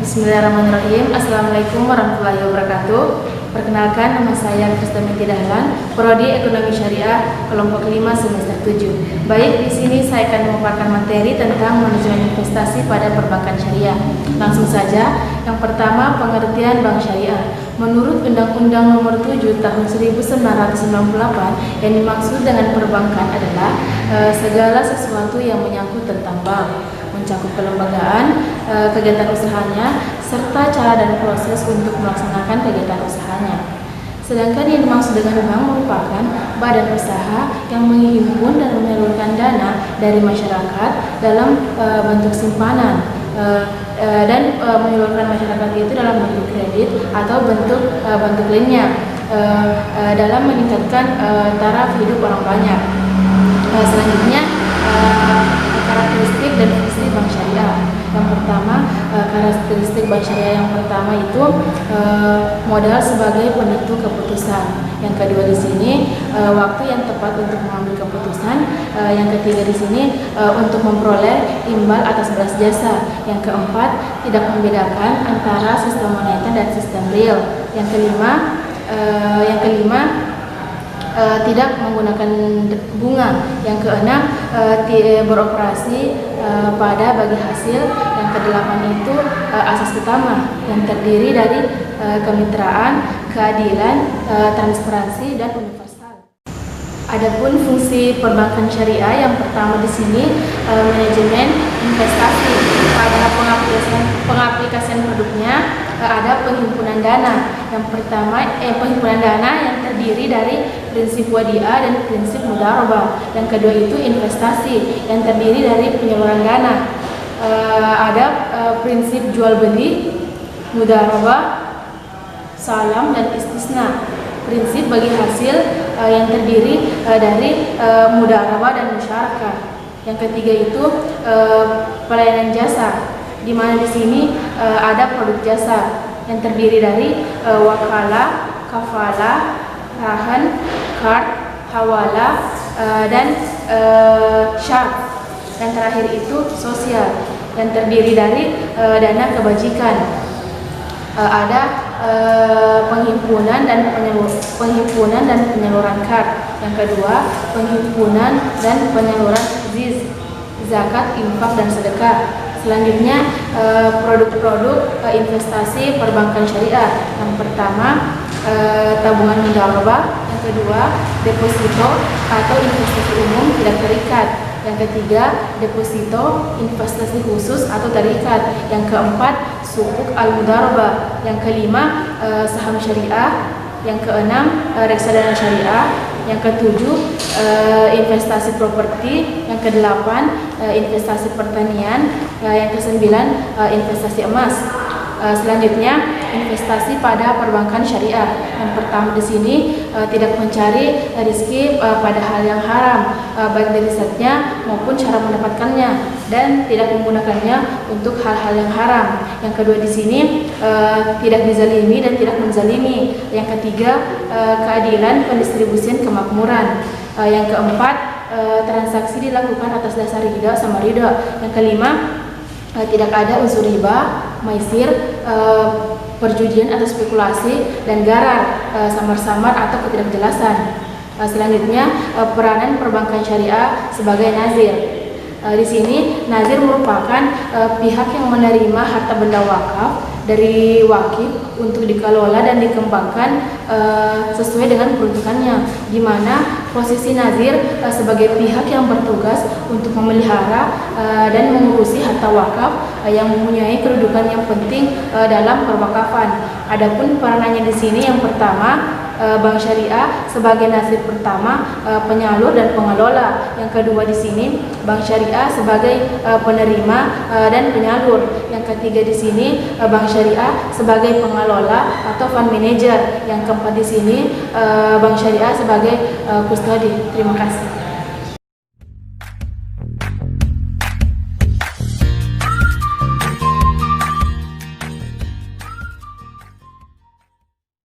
Bismillahirrahmanirrahim. Assalamualaikum warahmatullahi wabarakatuh. Perkenalkan, nama saya Krisdayanti Dahlan, Prodi Ekonomi Syariah, kelompok 5 semester 7. Baik, di sini saya akan memaparkan materi tentang manajemen investasi pada perbankan syariah. Langsung saja, yang pertama, pengertian bank syariah. Menurut Undang-Undang Nomor 7 Tahun 1998, yang dimaksud dengan perbankan adalah segala sesuatu yang menyangkut tentang bank, mencakup kelembagaan, kegiatan usahanya, serta cara dan proses untuk melaksanakan kegiatan usahanya. Sedangkan yang dimaksud dengan bank merupakan badan usaha yang menghimpun dan menyalurkan dana dari masyarakat dalam bentuk simpanan dan menyalurkan masyarakat itu dalam bentuk kredit atau bentuk lainnya dalam meningkatkan taraf hidup orang banyak. Selanjutnya, karakteristik dan fungsi bank syariah. Yang pertama, karakteristik bank syariah yang pertama itu modal sebagai penentu keputusan. Yang kedua di sini waktu yang tepat untuk mengambil keputusan. Yang ketiga di sini untuk memperoleh imbal atas beras jasa. Yang keempat, tidak membedakan antara sistem moneter dan sistem real. Yang kelima tidak menggunakan bunga. Yang keenam, beroperasi pada bagi hasil. Yang kedelapan itu asas utama yang terdiri dari kemitraan, keadilan, transparansi, dan universal. Adapun fungsi perbankan syariah, yang pertama di sini manajemen investasi. Pada pengaplikasian produknya ada penghimpunan dana. Yang pertama penghimpunan dana yang terdiri dari prinsip wadiah dan prinsip mudharabah. Yang kedua itu investasi yang terdiri dari penyaluran dana. Ada prinsip jual beli, mudharabah, salam, dan istisna. Prinsip bagi hasil yang terdiri dari mudharabah dan musyarakah. Yang ketiga itu pelayanan jasa, di mana di sini ada produk jasa yang terdiri dari wakalah, kafalah, rahan, kard, hawalah, dan syar. Dan terakhir itu sosial yang terdiri dari dana kebajikan. Ada penghimpunan dan penyaluran kard. Yang kedua, penghimpunan dan penyaluran zakat, infak, dan sedekah. Selanjutnya, produk-produk investasi perbankan syariah. Yang pertama, tabungan mudharabah. Yang kedua, deposito atau investasi umum tidak terikat. Yang ketiga, deposito investasi khusus atau terikat. Yang keempat, sukuk al-mudharabah. Yang kelima, saham syariah. Yang keenam, reksadana syariah. Yang ketujuh, investasi properti. Yang kedelapan, investasi pertanian. Yang kesembilan, investasi emas. Selanjutnya, investasi pada perbankan syariah. Yang pertama di sini tidak mencari rezeki pada hal yang haram, baik dari risetnya maupun cara mendapatkannya, dan tidak menggunakannya untuk hal-hal yang haram. Yang kedua di sini tidak dizalimi dan tidak menzalimi. Yang ketiga, keadilan pendistribusian kemakmuran. Yang keempat, transaksi dilakukan atas dasar ridha sama ridha. Yang kelima, tidak ada unsur riba, maisir, perjudian atau spekulasi, dan garar, samar-samar atau ketidakjelasan. Selanjutnya, peranan perbankan syariah sebagai nazir. Di sini nazir merupakan pihak yang menerima harta benda wakaf dari wakif untuk dikelola dan dikembangkan sesuai dengan peruntukannya, di mana posisi nazir sebagai pihak yang bertugas untuk memelihara dan mengurusi harta wakaf yang mempunyai kedudukan yang penting dalam perwakafan. Adapun peranannya di sini, yang pertama, bank syariah sebagai nasib pertama, penyalur dan pengelola. Yang kedua di sini, bank syariah sebagai penerima dan penyalur. Yang ketiga di sini, bank syariah sebagai pengelola atau fund manager. Yang keempat di sini, bank syariah sebagai kustodi. Terima kasih.